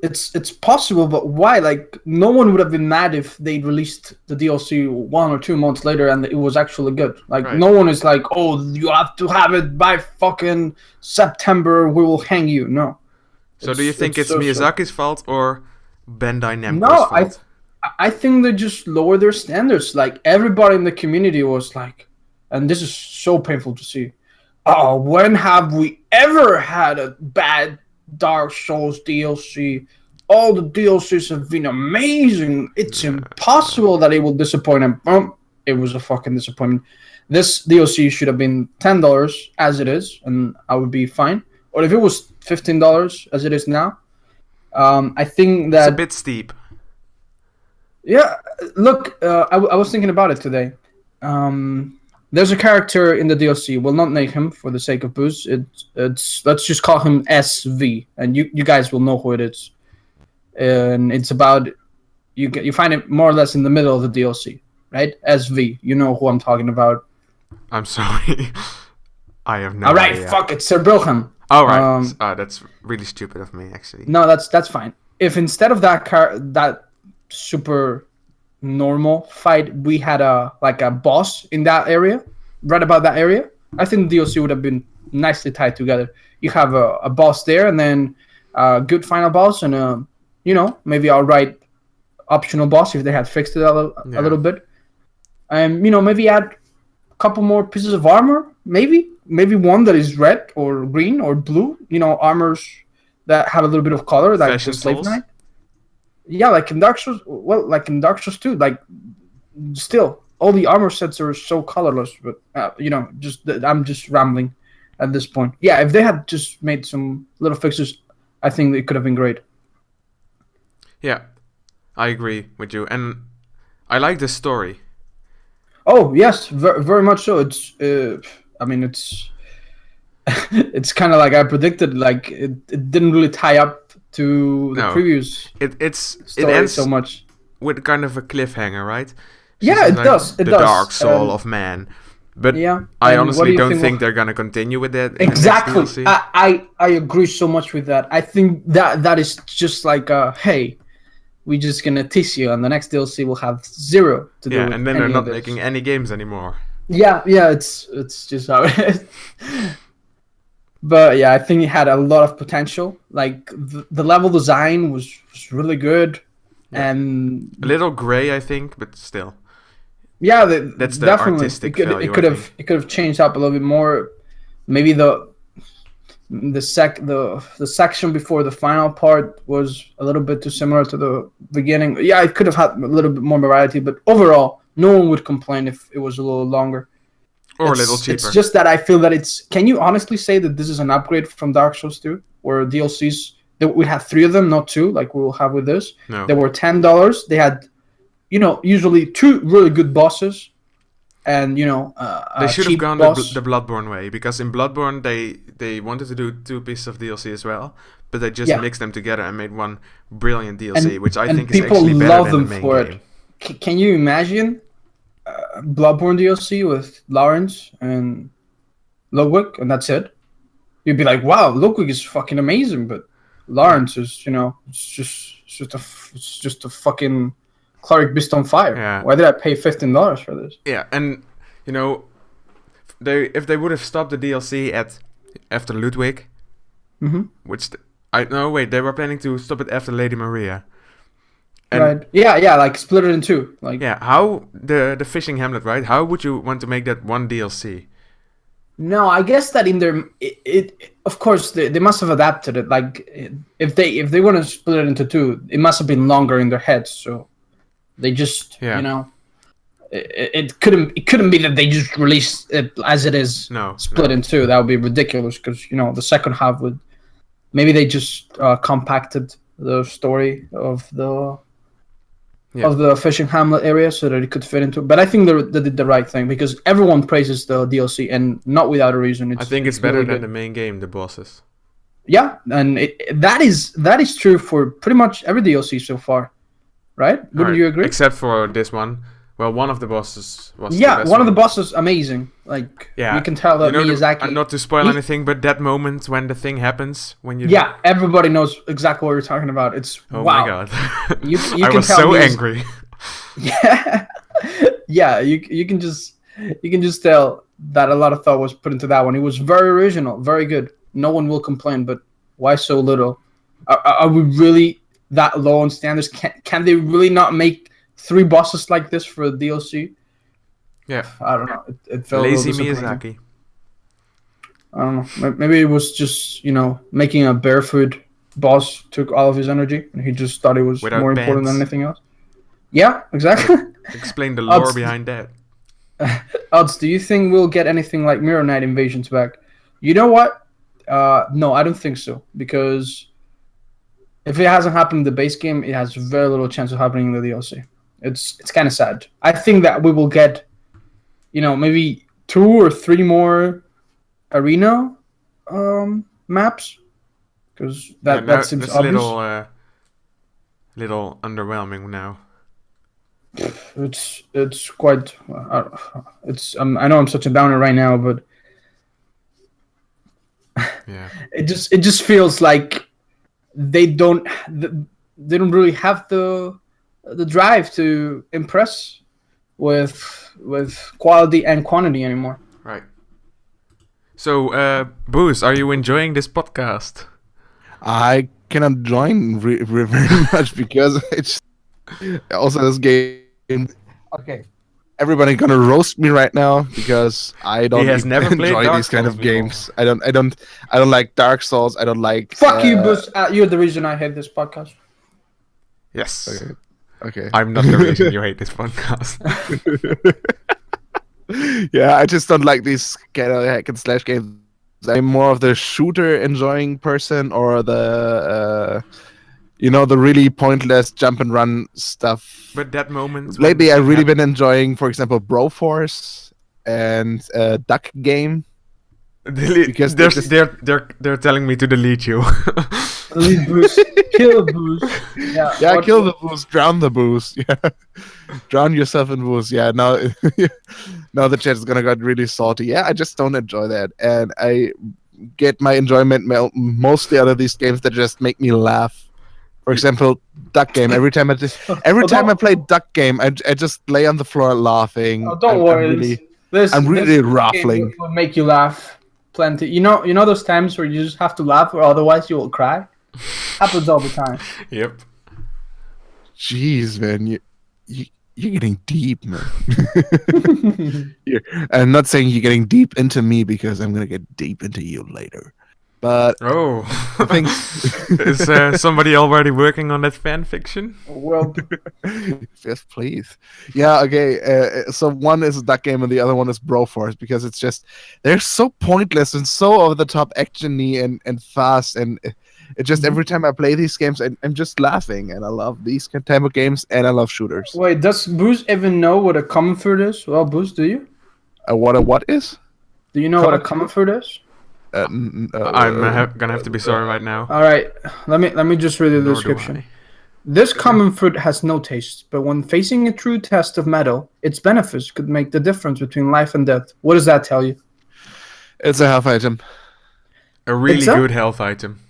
It's possible, but why? Like, no one would have been mad if they released the DLC 1 or 2 months later and it was actually good. Like, No one is like, oh, you have to have it by fucking September, we will hang you. No. So do you think it's Miyazaki's fault or Bandai Namco's fault? I think they just lowered their standards. Like, everybody in the community was like, and this is so painful to see, oh, when have we ever had a bad Dark Souls DLC? All the DLCs have been amazing. It's impossible that it will disappoint them. It was a fucking disappointment. This DLC should have been $10 as it is, and I would be fine. Or if it was $15 as it is now, I think that it's a bit steep. Yeah, look, I was thinking about it today. There's a character in the DLC. We'll not name him for the sake of Booze. It's let's just call him SV, and you guys will know who it is. And it's about you find it more or less in the middle of the DLC, right? SV, you know who I'm talking about. I'm sorry, I have no idea. All right, fuck it, Sir Brilham. All right, that's really stupid of me, actually. No, that's fine. If instead of that super normal fight, we had a boss in that area, right about that area, I think the DLC would have been nicely tied together. You have a boss there, and then a good final boss, and maybe I'll write optional boss if they had fixed it a little bit. And maybe add a couple more pieces of armor. Maybe one that is red or green or blue. Armors that have a little bit of color, like the Slave Knight. Yeah, like in Dark Souls. Well, like in Dark Souls 2, like still all the armor sets are so colorless. But I'm just rambling at this point. Yeah, if they had just made some little fixes, I think it could have been great. Yeah, I agree with you, and I like the story. Oh yes, very much so. It's it's kind of like I predicted. Like it didn't really tie up to the previous. It ends so much with kind of a cliffhanger, right? It does. The dark soul of man. But I honestly don't think they're gonna continue with that. Exactly. I agree so much with that. I think that is just like hey, we're just gonna tease you, and the next DLC will have zero to do with and then they're not making any games anymore. Yeah, it's just how it is. But yeah, I think it had a lot of potential. Like the level design was really good, and a little gray, I think, but still. Yeah, that's the definitely. artistic value. It could have changed up a little bit more. Maybe the section before the final part was a little bit too similar to the beginning. Yeah, it could have had a little bit more variety, but overall, no one would complain if it was a little longer. Or a little cheaper. It's just that I feel that it's... Can you honestly say that this is an upgrade from Dark Souls 2? Where DLCs... We had 3 of them, not 2, like we will have with this. No. They were $10. They had, usually 2 really good bosses. And, they should have gone the Bloodborne way. Because in Bloodborne, they wanted to do 2 pieces of DLC as well. But they just mixed them together and made one brilliant DLC, which I think is actually better than the main game. Can you imagine... Bloodborne DLC with Lawrence and Ludwig, and that's it. You'd be like, "Wow, Ludwig is fucking amazing," but Lawrence is, it's just a fucking cleric beast on fire. Yeah. Why did I pay $15 for this? Yeah, and if they would have stopped the DLC after Ludwig, which they were planning to stop it after Lady Maria. And right. Yeah, like split it in 2. Like how the fishing hamlet, right? How would you want to make that one DLC? No, I guess that in their of course they must have adapted it. Like if they want to split it into 2, it must have been longer in their heads. So they just it couldn't be that they just released it as it is. Split in 2. That would be ridiculous because the second half would maybe they just compacted the story of the fishing hamlet area so that it could fit into it. But I think they did the right thing because everyone praises the DLC and not without a reason. I think it's better than the main game, the bosses. Yeah, and that is true for pretty much every DLC so far, right? Wouldn't you agree? Except for this one. Well, one of the bosses was the best one of the bosses amazing. Like you can tell that Miyazaki. Not to spoil anything, but that moment when the thing happens when you. Yeah, everybody knows exactly what you're talking about. It's wow. My god! you I can was tell so angry. Yeah. You can just tell that a lot of thought was put into that one. It was very original, very good. No one will complain, but why so little? Are we really that low on standards? Can they really not make 3 bosses like this for a DLC? Yeah. I don't know. It felt lazy Miyazaki. I don't know. Maybe it was just, making a barefoot boss took all of his energy and he just thought it was more important than anything else. Yeah, exactly. Explain the lore behind that. Odds, do you think we'll get anything like Mirror Knight Invasions back? You know what? No, I don't think so. Because if it hasn't happened in the base game, it has very little chance of happening in the DLC. It's kind of sad. I think that we will get, maybe 2 or 3 more arena maps, because that seems that's obvious. Little underwhelming now. It's quite. I know I'm such a downer right now, but yeah, it just feels like they don't really have the drive to impress with quality and quantity anymore. Right. So, Bruce, are you enjoying this podcast? I cannot join very much because Also, this game. Okay, everybody gonna roast me right now because I don't has never played enjoy Dark these kind Souls of before. games. I don't like Dark Souls. I don't like. Fuck you, Bus. You're the reason I hate this podcast. Yes. Okay. I'm not the reason you hate this podcast. Yeah, I just don't like these kind of hack and slash games. I'm more of the shooter enjoying person, or the the really pointless jump and run stuff. But that moment. Lately, I've really been enjoying, for example, Broforce and Duck Game. Because they're telling me to delete you. Delete Boost. Kill Boost. Yeah, kill the boost, drown the boost. Yeah, drown yourself in boost. Yeah, now the chat is gonna get really salty. Yeah, I just don't enjoy that, and I get my enjoyment mostly out of these games that just make me laugh. For example, Duck Game. Every time I play Duck Game, I just lay on the floor laughing. Oh, don't worry. I'm really ruffling. Will make you laugh plenty. You know those times where you just have to laugh, or otherwise you will cry. Happens all the time. Yep. Jeez, man, you're getting deep, man. I'm not saying you're getting deep into me because I'm gonna get deep into you later. But I think is somebody already working on that fan fiction? Well, yes, please. Yeah, okay. So one is Duck Game and the other one is Broforce, because it's just they're so pointless and so over the top, actiony and fast, and it just every time I play these games, I'm just laughing, and I love these type of games, and I love shooters. Wait, does Boost even know what a common fruit is? Well, Boost, do you? What is? Do you know what a common fruit is? I'm gonna have to be sorry right now. All right, let me just read the description. This common fruit has no taste, but when facing a true test of metal, its benefits could make the difference between life and death. What does that tell you? It's a health item. A really good health item.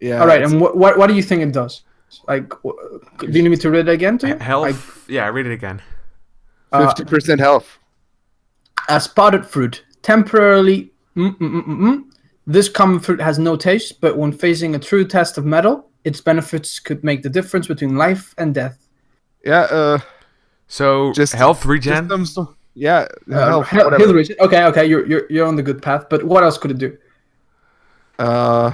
Yeah. All right, and what do you think it does? Like, do you need me to read it again to you? Health. Yeah, read it again. 50% health. A spotted fruit, temporarily. This common fruit has no taste, but when facing a true test of metal, its benefits could make the difference between life and death. Yeah. So just health regen. Yeah. Health regen. Okay. You're on the good path. But what else could it do? I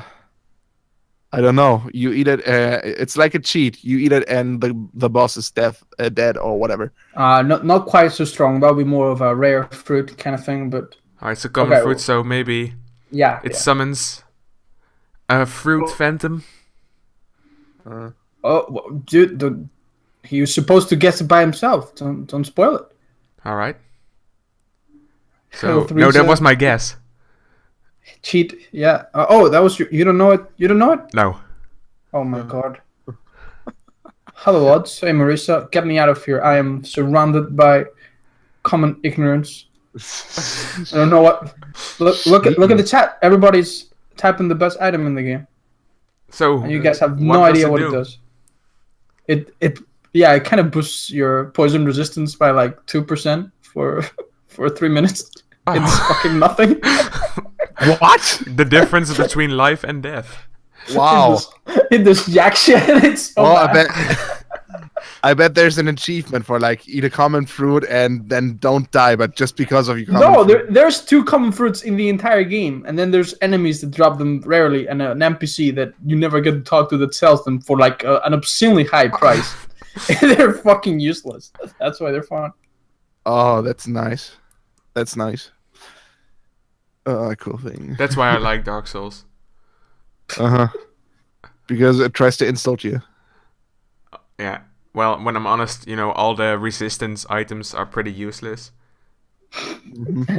don't know. You eat it. It's like a cheat. You eat it, and the boss is dead or whatever. Not quite so strong. That'll be more of a rare fruit kind of thing. But it's a common fruit, so maybe. Yeah. It summons a fruit phantom. Dude, he was supposed to guess it by himself. Don't spoil it. All right. So no, that was my guess. Cheat, yeah. That was you don't know it. You don't know it? No. Oh my god. Hello, Odds. Hey, Marissa, get me out of here. I am surrounded by common ignorance. I don't know what. Look at the chat. Everybody's typing the best item in the game. So and you guys have no idea what it does. It kind of boosts your poison resistance by like 2% for 3 minutes. It's fucking nothing. What? The difference between life and death. Wow. It does jack shit. It's so bad. I bet there's an achievement for like eat a common fruit and then don't die, but just because of your common fruit. There's 2 common fruits in the entire game, and then there's enemies that drop them rarely, and an NPC that you never get to talk to that sells them for like an obscenely high price. They're fucking useless. That's why they're fun. Oh, that's nice. That's nice. Cool thing. That's why I like Dark Souls. Because it tries to insult you. Yeah. Well, when I'm honest, all the resistance items are pretty useless.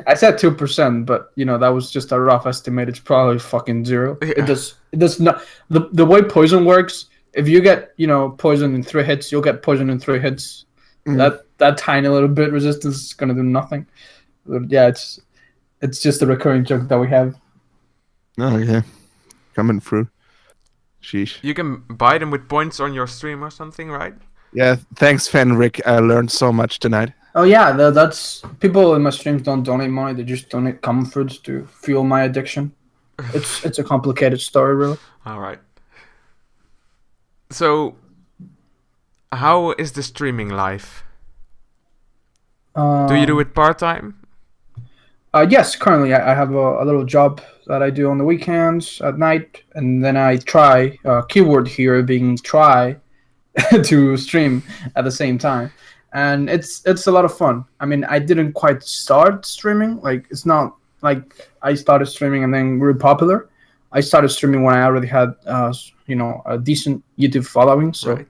I said 2%, but that was just a rough estimate. It's probably fucking 0. Yeah. It does not. The way poison works, if you get poison in 3 hits, you'll get poison in 3 hits. That tiny little bit resistance is gonna do nothing. But yeah, it's just a recurring joke that we have. Oh yeah, coming through. Sheesh. You can buy them with points on your stream or something, right? Yeah, thanks, Fenric. I learned so much tonight. Oh yeah, that's people in my streams don't donate money; they just donate common fruits to fuel my addiction. It's a complicated story, really. All right. So, how is the streaming life? Do you do it part-time? Yes, currently I have a little job that I do on the weekends at night, and then I try, keyword here being try, to stream at the same time. And it's a lot of fun. I mean, I didn't quite start streaming. Like, it's not like I started streaming and then grew popular. I started streaming when I already had, a decent YouTube following. So Right.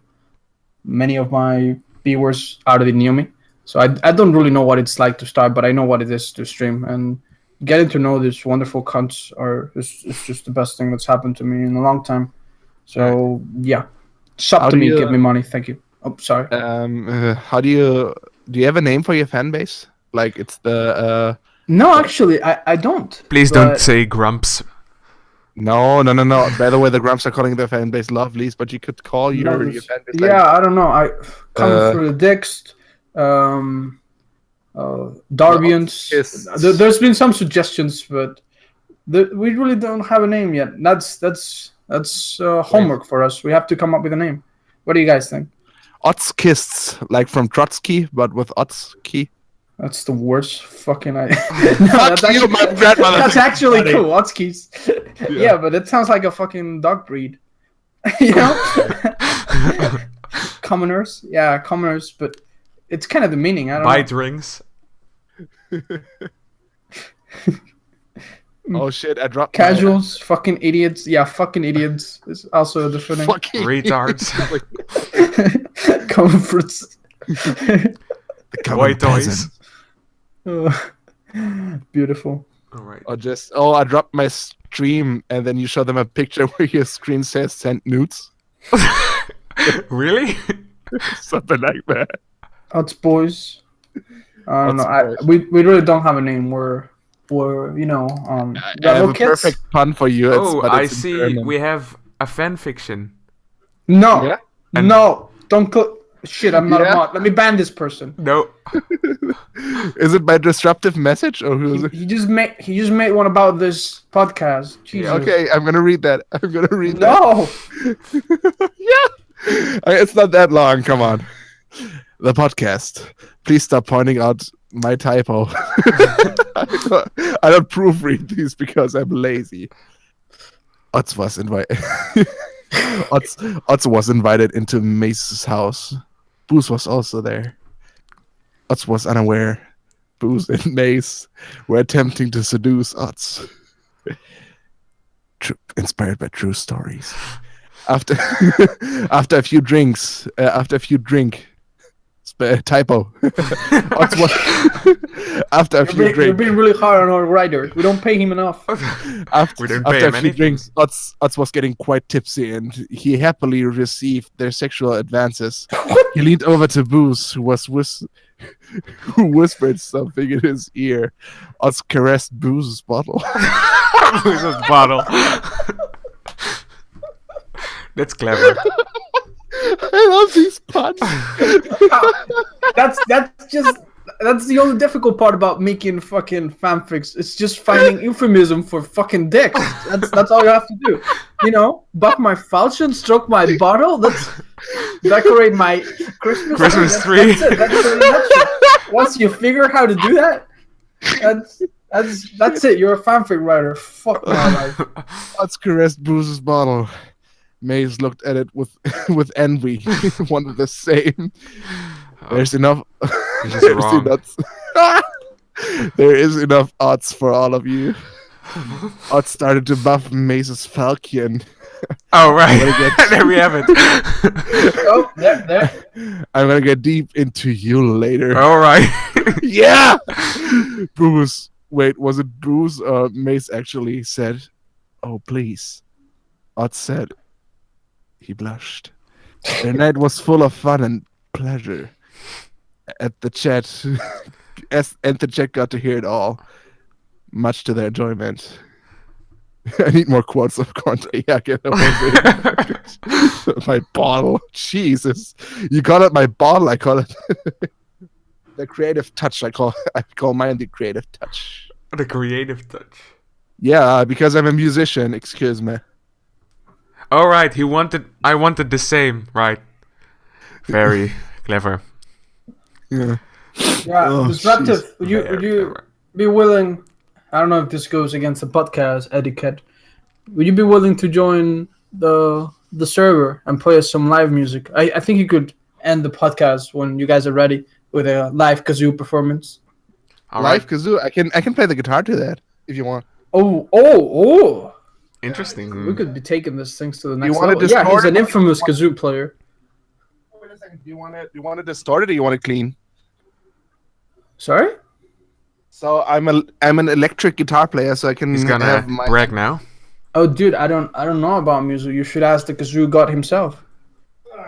many of my viewers already knew me. So I don't really know what it's like to start, but I know what it is to stream. And getting to know these wonderful cunts it's just the best thing that's happened to me in a long time. So, yeah. Shop How to do me, you- give me money. Thank you. Oh, sorry. How do you have a name for your fan base? Like it's the No, actually, I don't. Please But- don't say Grumps. no. By the way, the Grumps are calling their fan base Lovelies, but you could call your fan base. Yeah, I don't know. I coming Uh, through the dicks, Darbians. Yes. There's been some suggestions, but we really don't have a name yet. That's homework for us. We have to come up with a name. What do you guys think? Otskists, like from Trotsky, but with Otski. That's the worst fucking idea. No, Fuck you, my grandmother. That's actually Funny. cool. Otskis. Yeah, but it sounds like a fucking dog breed. You know? Commoners. Yeah, commoners, but it's kind of the meaning. I don't Bite know. rings. Oh shit! I dropped Casuals, fucking idiots. Yeah, fucking idiots is also a different name. Fucking Retards. Comforts. White toys. Beautiful. Alright. Or just I dropped my stream, and then you show them a picture where your screen says "send nudes," Really? something like that. Us boys. I don't know. Us boys. We really don't have a name. We're I rebel have a kids. perfect pun for you. Oh, but I it's in see. German. We have a fanfiction. No, Yeah? And- no, don't click. Shit, I'm not Yeah? a mod. Let me ban this person. No. Is it by disruptive message or who is it? He just made one about this podcast. Jesus. Okay, I'm gonna read that. I'm gonna read No. that. It's not that long. Come on. The podcast. Please stop pointing out my typo. I don't proofread these because I'm lazy. Otz was invited. Otz was invited into Mace's house. Booze was also there. Otz was unaware. Booze and Mace were attempting to seduce Otz. Inspired by true stories. After a few drinks, typo. Otz was, after a few You're drinks, being really hard on our writer. We don't pay him enough. after, We didn't pay after a him few anything. drinks, Otz was getting quite tipsy, and he happily received their sexual advances. He leaned over to Booze, who whispered something in his ear. Otz caressed Booze's bottle. Who's bottle? That's clever. I love these puns. That's the only difficult part about making fucking fanfics. It's just finding euphemism for fucking dicks. That's all you have to do. You know, buff my falchion, stroke my bottle. Let's decorate my Christmas tree. That's it. That's it in a nutshell. Once you figure how to do that, that's it. You're a fanfic writer. Fuck my life. Otz caressed Booze's bottle. Maze looked at it with envy. One of the same. There's enough. This is There's wrong. enough. There is enough odds for all of you. Odds started to buff Mace's falcon. Oh, right. I'm gonna get- There we have it. Oh, there. I'm gonna get deep into you later. All right. Yeah! Bruce. Wait, was it Bruce or Mace actually said, "Oh, please"? Odds said. He blushed. Their night was full of fun and pleasure. At the chat, and the chat got to hear it all, much to their enjoyment. I need more quotes of Conte. Yeah, my bottle. Jesus, you call it my bottle. I call it the creative touch. I call mine the creative touch. The creative touch. Yeah, because I'm a musician. Excuse me. All right. I wanted the same. Right. Very clever. Yeah. Yeah, Oh, Disruptive. jeez. Would you Clever. be willing? I don't know if this goes against the podcast etiquette. Would you be willing to join the server and play us some live music? I think you could end the podcast when you guys are ready with a live kazoo performance. All Live right. kazoo. I can play the guitar to that if you want. Oh! Interesting. We could be taking this things to the You next want it level. Yeah, he's distorted? an infamous kazoo player. Wait a second. Do you want it distorted or you want it clean? Sorry? So I'm an electric guitar player, so I can He's gonna have my. brag now. Oh, dude, I don't know about music. You should ask the kazoo god himself.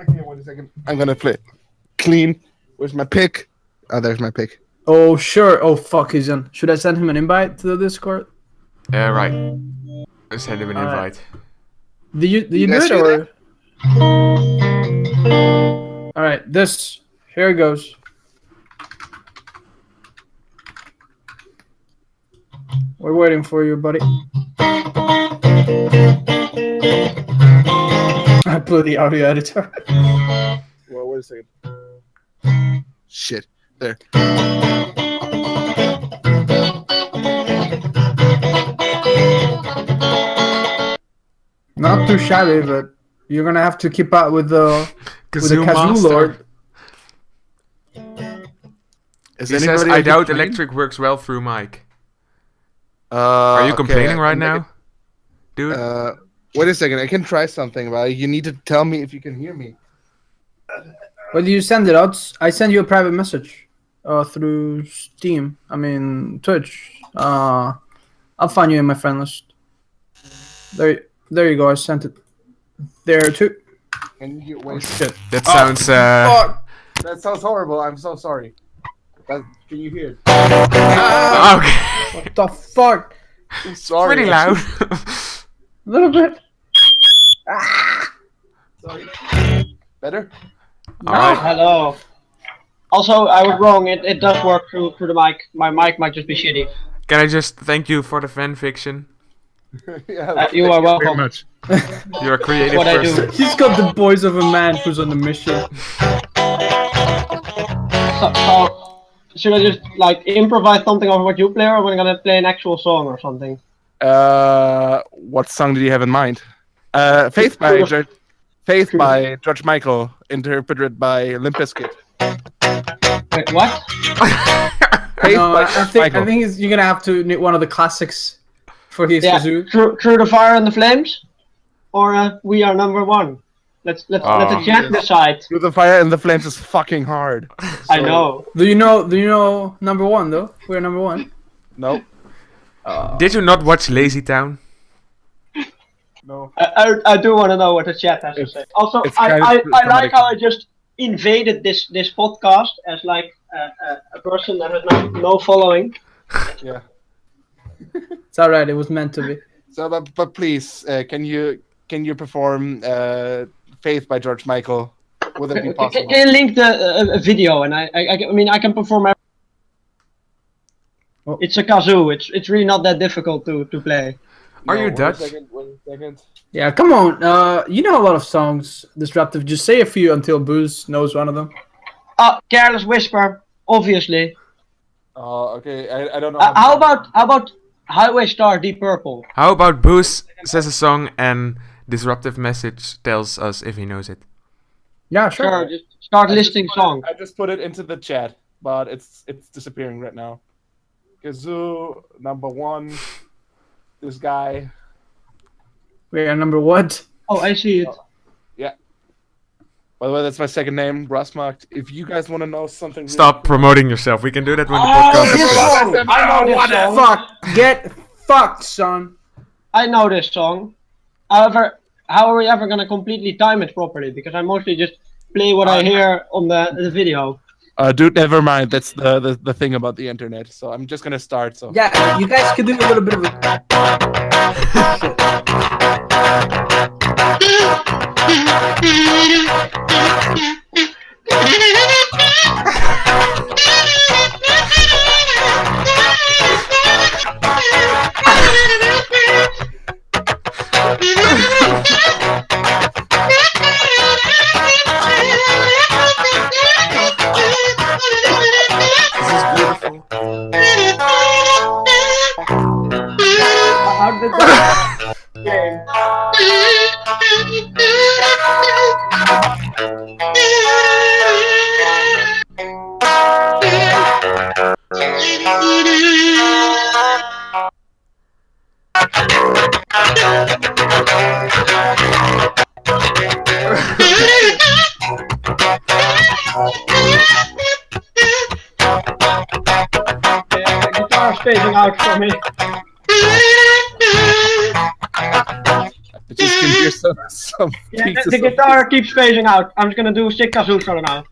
Okay, wait a second. I'm gonna play clean. Where's my pick? Oh, there's my pick. Oh, sure. Oh, fuck, he's in. Should I send him an invite to the Discord? Right. Let's send him an Alright. invite. Do you do guys it hear or? All right, here it goes. We're waiting for you, buddy. I blew the audio editor. Well, wait a second. Shit. There. Not too shabby, but you're gonna have to keep up with the Kazoo kazoo master. lord. Is He says, anybody I else doubt playing? electric works well through mic. Are Are you complaining right now? Dude? Wait a second. I can try something, but you need to tell me if you can hear me. Well, you send it out. I send you a private message through Steam. I mean, Twitch. I'll find you in my friend list. There you go. I sent it there too. Can you Oh wait? shit! That sounds Fuck! That sounds horrible. I'm so sorry. Can you hear it? okay. What the fuck? I'm sorry. Pretty loud. A little bit. Sorry. Better? Alright. Hello. Also, I was wrong. It does work through the mic. My mic might just be shitty. Can I just thank you for the fan fiction? Yeah. You are welcome. much. You're a creative What I do. person. He's got the voice of a man who's on a mission. So, should I just like improvise something over what you play, or am I gonna play an actual song or something? What song did you have in mind? Faith by George Michael, interpreted by Limp Bizkit. Wait, what? Faith No, by I George think Michael. you're gonna have to need one of the classics for his Yeah, kazoo. through the fire and the flames, or we are number one. Let's let the chat decide. Through the Fire and the Flames is fucking hard. I know. Do you know number one though? We're number one. Nope. Did you not watch Lazy Town? No. I do want to know what the chat has to say. Also, it's I kind of like dramatic. how I just invaded this podcast as like a person that has no following. Yeah. It's all right. It was meant to be. So, but please, can you perform Faith by George Michael? Would it be possible? Can you link the video? And I mean, I can perform. Oh. It's a kazoo. It's really not that difficult to play. Are you wait a Dutch? second, wait a second. Yeah, come on. You know a lot of songs, Disruptive. Just say a few until Booze knows one of them. Careless Whisper, obviously. Okay, I don't know. How about Highway Star, Deep Purple? How about Boost says a song and Disruptive Message tells us if he knows it? Yeah, Sure, sure. just start listing songs. I just put it into the chat, but it's disappearing right now. Kazoo, number one. This guy. We are number what? Oh, I see it. By the way, that's my second name, Brasmark. If you guys want to know something, really Stop promoting yourself. We can do that when the Oh, podcast is this finished. song! I know this song. Fuck. Get fucked, son. I know this song. However, how are we ever gonna completely time it properly? Because I mostly just play what I hear on the video. dude, never mind. That's the thing about the internet. So I'm just gonna start. So Yeah, you guys could do a little bit of a... Guitar's fading out for me. I just can hear some Yeah, pieces the of guitar keeps phasing out. I'm just gonna do sick kazoo solo now.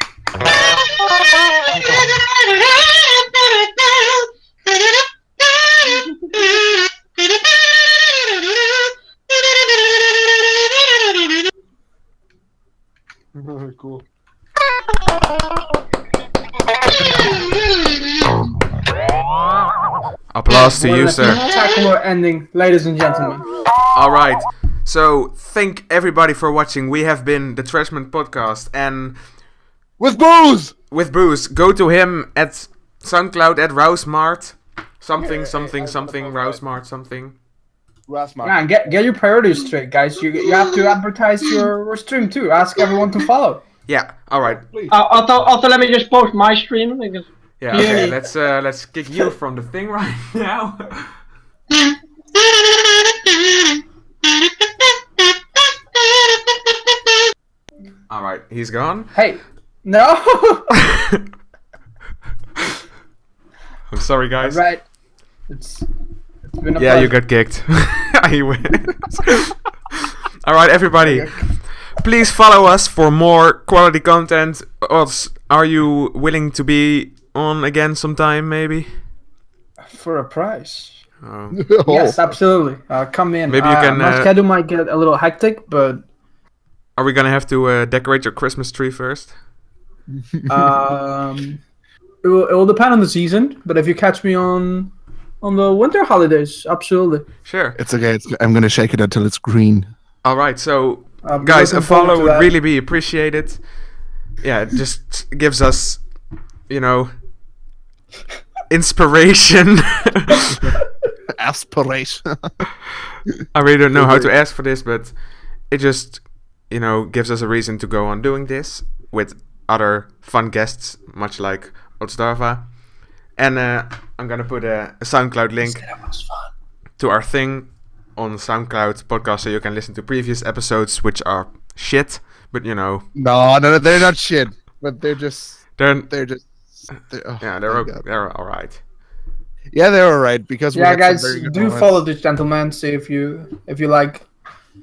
Cool. Applause to What you, a sir. spectacular ending, ladies and gentlemen. All right. So thank everybody for watching. We have been the Trashmen Podcast, and With booze! with Bruce, go to him at Soundcloud at Rousemart. Something, Rousemart, something. Rasmar. Man, get your priorities straight, guys. You have to advertise your stream too. Ask everyone to follow. Yeah. All right. Also, let me just post my stream because Yeah. Okay. Clearly. Let's kick you from the thing right now. All right. He's gone. Hey, no. I'm sorry, guys. Right. It's been a Yeah, you pleasure. got kicked. He wins. All right, everybody. Please follow us for more quality content. Are you willing to be on again sometime, maybe? For a price. Oh. Yes, absolutely. Come in. Maybe you can, My schedule might get a little hectic, but Are we gonna have to decorate your Christmas tree first? it will depend on the season. But if you catch me on the winter holidays, absolutely. Sure. It's okay. I'm gonna shake it until it's green. All right. So, I'm guys, a looking forward follow to would that. really be appreciated. Yeah, it just gives us, inspiration. Aspiration. I really don't know how to ask for this, but it just, gives us a reason to go on doing this with other fun guests, much like Otzdarva. And I'm gonna put a SoundCloud link to our thing on SoundCloud podcast, so you can listen to previous episodes, which are shit, but No, they're not shit. But they're just. they're They're all right. Yeah, they're alright because we Yeah, had some guys, very good do moments. follow this gentleman. See if you like.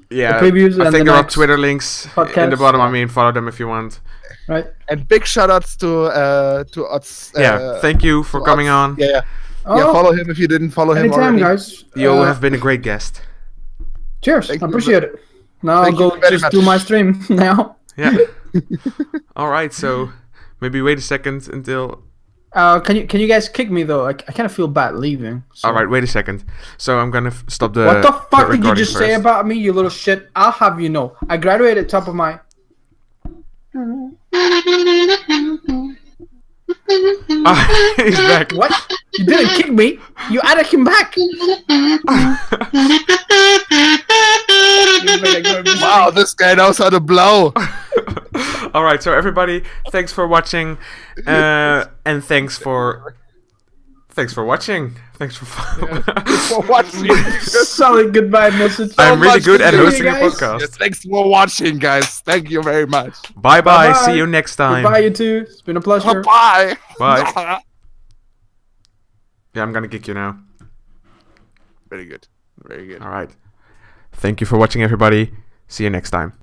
Yeah, The previews I and think the there are next Twitter links in the podcast. bottom. I mean, follow them if you want. Right. And big shout outs to Utz. Yeah, thank you for to coming Utz. on. Yeah, Oh, yeah. Follow him if you didn't follow him anytime, already. guys. You have been a great guest. Cheers. Thank I you appreciate it. Now I'll thank you go very just much. do my stream now. Yeah. All right, so maybe wait a second until. Can you guys kick me though? I kind of feel bad leaving. So. All right, wait a second. So I'm gonna stop the. What the fuck did you recording just say first. about me, you little shit? I'll have you know. I graduated top of my. Ah, he's back. What? You didn't kick me. You added him back. Wow, this guy knows how to blow. All right, so everybody, thanks for watching, and thanks for watching. Thanks for. For watching. Solid goodbye message. I'm really much good to at see you hosting a guys. podcast. Yes, thanks for watching, guys. Thank you very much. Bye bye. Bye-bye. See you next time. Goodbye, you two. It's been a pleasure. Bye. Bye. Yeah, I'm gonna kick you now. Very good. Very good. All right. Thank you for watching, everybody. See you next time.